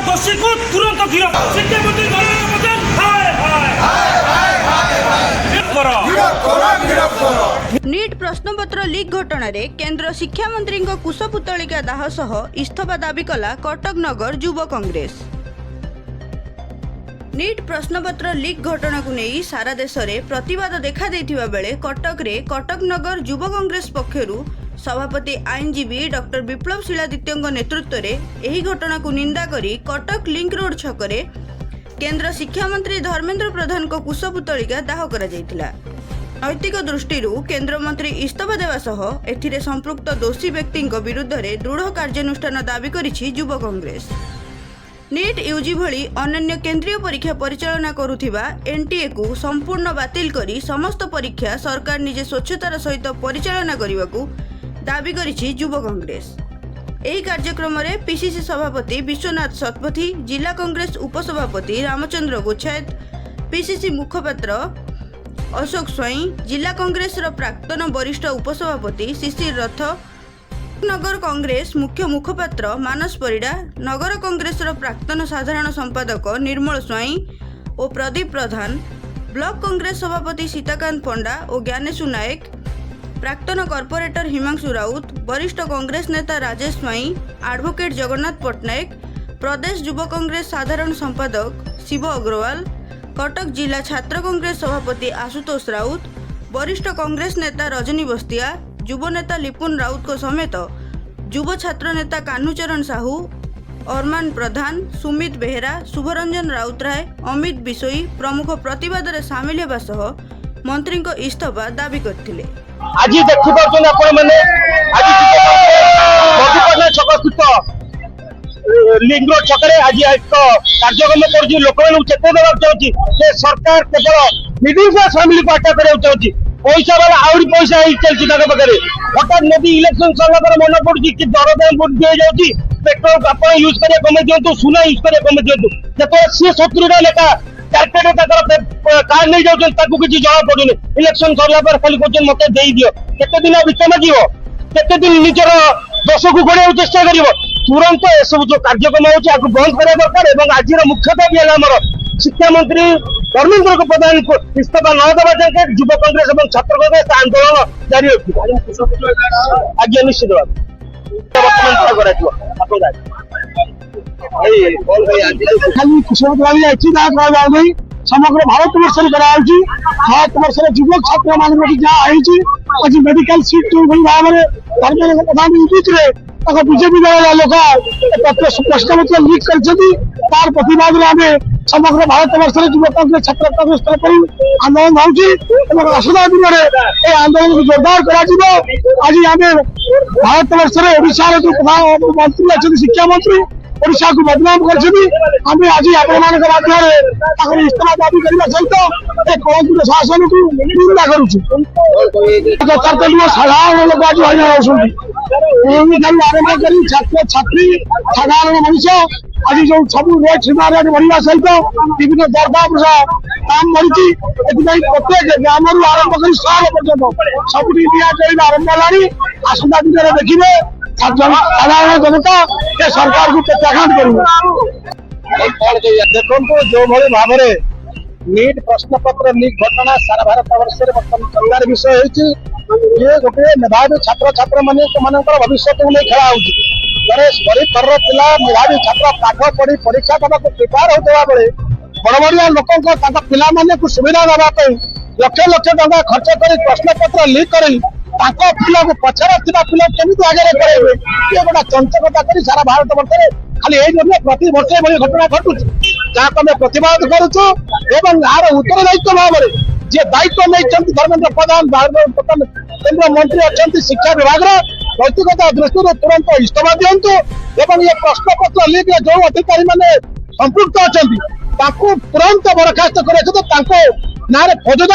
दोषी को तुरंत गिरफ्त शिक्षा मंत्री धर्मेंद्र प्रधान हाय नीट प्रश्नपत्र लीक घटना रे केंद्र शिक्षा मंत्री कुशपुतलिका दाह सह इस्तीफा दाबी कला कटक नगर युव कांग्रेस। नीट प्रश्नपत्र लीक घटना को नहीं सारा देश में प्रतिवाद देखा देथिबा बेले कटक रे कटक नगर युव कांग्रेस पक्षरु सभापति आईनजीवी डॉक्टर विप्लव शिलादित्य नेतृत्व में यह घटना को निंदा करी कटक लिंक रोड छकरे केंद्र शिक्षा मंत्री धर्मेंद्र प्रधान को कुशपुतलिका दाह करा जायतिला। नैतिक दृष्टि केंद्र मंत्री इस्तीफा देवा सह एथिरे संपृक्त दोषी व्यक्ति विरुद्ध में दृढ़ कार्यानुष्ठान दाबी करिछि युव कांग्रेस। नीट यूजी भली अन्य केंद्रीय परीक्षा परिचालना करुथिबा एनटीए को संपूर्ण बातिल करी समस्त परीक्षा सरकार निजे स्वच्छतार सहित परिचालना करने को दाबी करिछि युव कांग्रेस। ଏହି କାର୍ଯ୍ୟକ୍ରମରେ ପିସିସି ସଭାପତି ବିଶ୍ୱନାଥ ଶତପଥୀ, ଜିଲ୍ଲା କଂଗ୍ରେସ ଉପସଭାପତି ରାମଚନ୍ଦ୍ର ଗୋଚ୍ଛାୟତ, ପିସିସି ମୁଖପାତ୍ର ଅଶୋକ ସ୍ୱାଇଁ, ଜିଲ୍ଲା କଂଗ୍ରେସର ପ୍ରାକ୍ତନ ବରିଷ୍ଠ ଉପସଭାପତି ଶିଶିର ରଥ, ନଗର କଂଗ୍ରେସ ମୁଖ୍ୟ ମୁଖପାତ୍ର ମାନସ ପରିଡ଼ା, ନଗର କଂଗ୍ରେସର ପ୍ରାକ୍ତନ ସାଧାରଣ ସମ୍ପାଦକ ନିର୍ମଳ ସ୍ୱାଇଁ ଓ ପ୍ରଦୀପ ପ୍ରଧାନ, ବ୍ଲକ କଂଗ୍ରେସ ସଭାପତି ସୀତାକାନ୍ତ ପଣ୍ଡା ଓ ଜ୍ଞାନେଶୁ ନାୟକ, प्राक्तन कॉर्पोरेटर हिमांशु राउत, वरिष्ठ कांग्रेस नेता राजेश स्वाई, एडवोकेट जगन्नाथ पट्टनायक, प्रदेश युव कांग्रेस साधारण संपादक शिव अग्रवाल, कटक जिला छात्र कांग्रेस सभापति आशुतोष राउत, वरिष्ठ कांग्रेस नेता रजनी बस्तिया, युव नेता लिपुन राउत को समेत युव छात्र नेता कान्हूचरण साहू, अरमान प्रधान, सुमित बेहेरा, शुभरंजन राउतराय, अमित बिशोई प्रमुख प्रतिवाद में सामिल होगा सह मंत्री को इस्तीफा दाबी करथिले। आज देखिपारे आपण मैंने आज मधुपना छक स्थित लिंक रोड छकरे आज एक कार्यक्रम कर लोक चेताई देवा चाहूँगी जे सरकार केवल मिडिल क्लास फैमिली को अटैक करने चाहूँगी। पैसा वाला आहरी पैसा चलती पाखे हठात मोदी इलेक्शन सरला पर मन पड़ी कि दरदाम दी जाऊँगी पेट्रोल आप यूज करें कमे दिंतु सुना यूज करें कमे दिंतु जो सी 70 लेखा कार नहीं जाऊँ किसी जना पड़ुनि इलेक्शन सरला पर खाली कहते मत दे दियो केते दिन विषम जीव केते दिन निजर दोष को घोड़ा चेष्टा कर तुरंत एसबू जो कार्यक्रम होती बंद करा दरकार। आज मुख्यतः भी है शिक्षा मंत्री धर्मेंद्र प्रधान को इस्तीफा न देवा जाए युव कांग्रेस और छात्र कांग्रेस आंदोलन जारी रखा आज्ञा निश्चित खाली कुशल समग्र भारत वर्ष भारत वर्ष युवक छात्र मान आज मेडिकल सीट भाव में धर्मेंद्र प्रधान बीजेपी दल लोक प्रश्नपत्र लीक कर प्रतिवाद में आम समग्र भारत वर्ष युवक कांग्रेस छात्र कांग्रेस तरफ आंदोलन हो आसदा दिन में आंदोलन को जोरदार कर आज आम भारत वर्ष ओडिशा जो मंत्री अच्छा शिक्षा मंत्री ओडिशा को बदनाम कर आज आपण इस्तीफा दाबी करने सहित कलंकित शासन को निंदा करुँ साधारण लोक आज हईराण आरंभ कर छात्र छात्री साधारण मनुष्य आज जो सब रेट सीमा रेट बढ़ा सहित विभिन्न दरदाम दाम बढ़ी प्रत्येक ग्राम आरंभ कर सहर पर्यटन सब चलना आरंभ है। आसंता दिन में देखिए साधारण जनता ये सरकार को प्रत्याख्यान कर देखो जो भाई भाव में नीट प्रश्नपत्र लीक घटना सारा भारत वर्ष सरकार विषय ये गोटे मेधावी छात्र छात्र मान भविष्य को नहीं खेला हो गरीब घर पिला मेधावी छात्र पाठ पढ़ी परीक्षा देवा प्रिपेयर होता बेले बड़ बड़िया लोक पिला को सुविधा देवाई लक्ष लक्ष टका खर्च कर प्रश्नपत्र लीक कर पिला को पछाड़ पिला केमी आगे करेंगे ये गोटा चंचकता कर सारा भारत वर्ष खाली यही प्रति वर्ष घटना घटू जहाँ आम प्रतिवाद करुचु यार उत्तरदायित्व भाव में जी दायित्व नहीं धर्मेंद्र प्रधान केंद्र मंत्री अच्छा शिक्षा विभाग नैतिकता दृष्टि तुरंत इस्तीफा दिंतु ये प्रश्नपत्र लीक जो अधिकारी मैंने संपृक्त अच्छा तुरंत बरखास्त कर ना फौजदारी